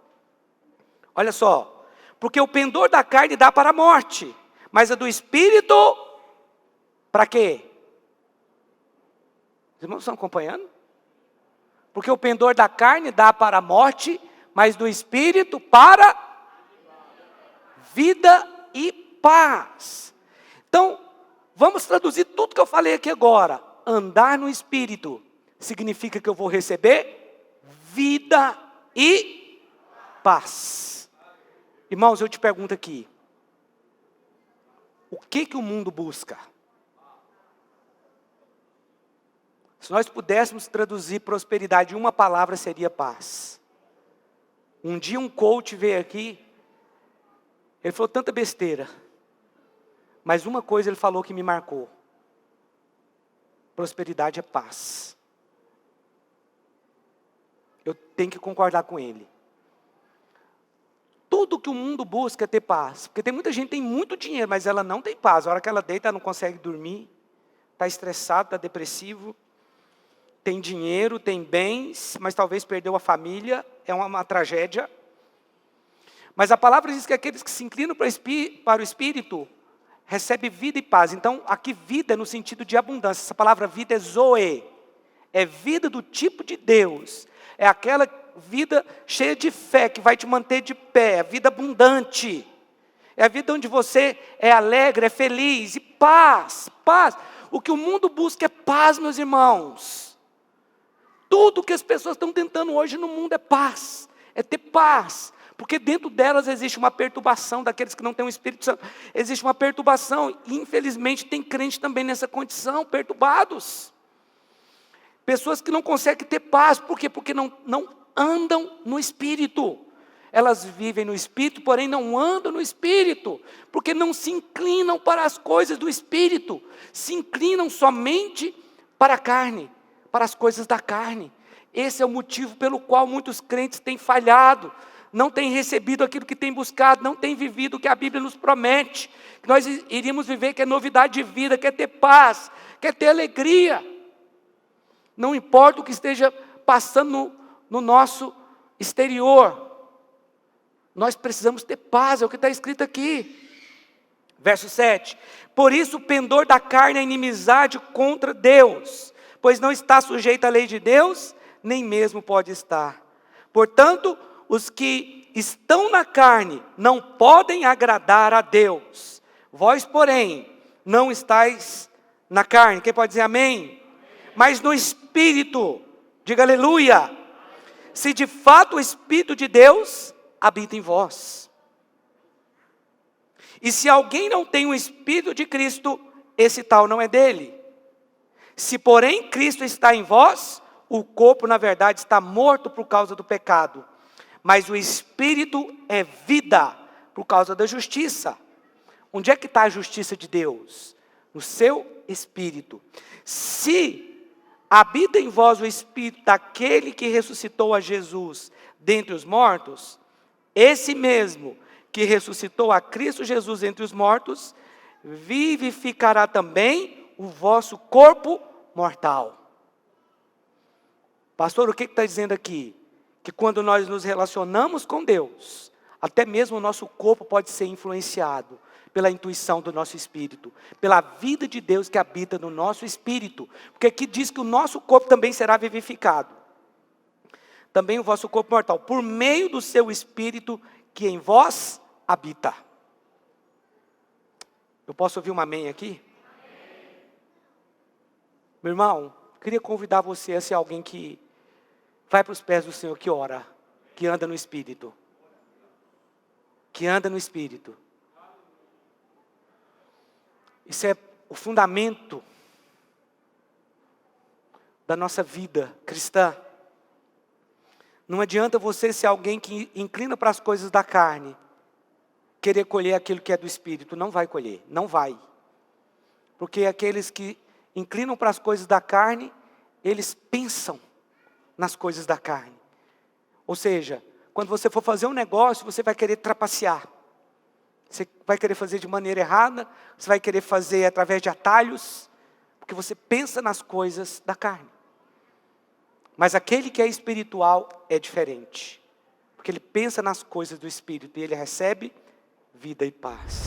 Speaker 1: Olha só. Porque o pendor da carne dá para a morte. Mas a do Espírito, para quê? Os irmãos estão acompanhando? Porque o pendor da carne dá para a morte, mas do Espírito para vida e paz. Então, vamos traduzir tudo que eu falei aqui agora. Andar no Espírito significa que eu vou receber vida e paz. Irmãos, eu te pergunto aqui. O que o mundo busca? Se nós pudéssemos traduzir prosperidade em uma palavra, seria paz. Um dia um coach veio aqui, ele falou tanta besteira, mas uma coisa ele falou que me marcou: prosperidade é paz. Eu tenho que concordar com ele. Tudo que o mundo busca é ter paz, porque tem muita gente que tem muito dinheiro, mas ela não tem paz. A hora que ela deita, ela não consegue dormir, está estressado, está depressivo. Tem dinheiro, tem bens, mas talvez perdeu a família, é uma tragédia. Mas a palavra diz que aqueles que se inclinam para o Espírito, recebem vida e paz. Então, aqui vida é no sentido de abundância. Essa palavra vida é zoe. É vida do tipo de Deus. É aquela vida cheia de fé, que vai te manter de pé. É vida abundante. É a vida onde você é alegre, é feliz. E paz, paz. O que o mundo busca é paz, meus irmãos. Tudo que as pessoas estão tentando hoje no mundo é paz, é ter paz, porque dentro delas existe uma perturbação daqueles que não têm o Espírito Santo, existe uma perturbação, e infelizmente tem crente também nessa condição, perturbados, pessoas que não conseguem ter paz, por quê? Porque não andam no Espírito, elas vivem no Espírito, porém não andam no Espírito, porque não se inclinam para as coisas do Espírito, se inclinam somente para a carne, para as coisas da carne. Esse é o motivo pelo qual muitos crentes têm falhado, não têm recebido aquilo que têm buscado, não têm vivido o que a Bíblia nos promete, que nós iríamos viver, que é novidade de vida, quer ter paz, quer ter alegria. Não importa o que esteja passando no nosso exterior, nós precisamos ter paz, é o que está escrito aqui. Verso 7, por isso o pendor da carne é inimizade contra Deus, pois não está sujeito à lei de Deus, nem mesmo pode estar. Portanto, os que estão na carne não podem agradar a Deus. Vós, porém, não estáis na carne. Quem pode dizer amém? Mas no Espírito, diga aleluia. se de fato o Espírito de Deus habita em vós. E se alguém não tem o Espírito de Cristo, esse tal não é dele. Se porém Cristo está em vós, o corpo na verdade está morto por causa do pecado, mas o Espírito é vida por causa da justiça. Onde é que está a justiça de Deus? No seu Espírito. Se habita em vós o Espírito daquele que ressuscitou a Jesus dentre os mortos, esse mesmo que ressuscitou a Cristo Jesus entre os mortos, vivificará também o vosso corpo mortal. Pastor, o que está dizendo aqui? Que quando nós nos relacionamos com Deus, até mesmo o nosso corpo pode ser influenciado pela intuição do nosso espírito, pela vida de Deus que habita no nosso espírito. Porque aqui diz que o nosso corpo também será vivificado. Também o vosso corpo mortal, por meio do seu espírito que em vós habita. Eu posso ouvir um amém aqui? Meu irmão, queria convidar você a ser alguém que vai para os pés do Senhor, que ora, que anda no Espírito. Que anda no Espírito. Isso é o fundamento da nossa vida cristã. Não adianta você ser alguém que inclina para as coisas da carne, querer colher aquilo que é do Espírito. Não vai colher, não vai. Porque aqueles que inclinam para as coisas da carne, eles pensam nas coisas da carne. Ou seja, quando você for fazer um negócio, você vai querer trapacear. Você vai querer fazer de maneira errada, você vai querer fazer através de atalhos, porque você pensa nas coisas da carne. Mas aquele que é espiritual é diferente, porque ele pensa nas coisas do Espírito e ele recebe vida e paz.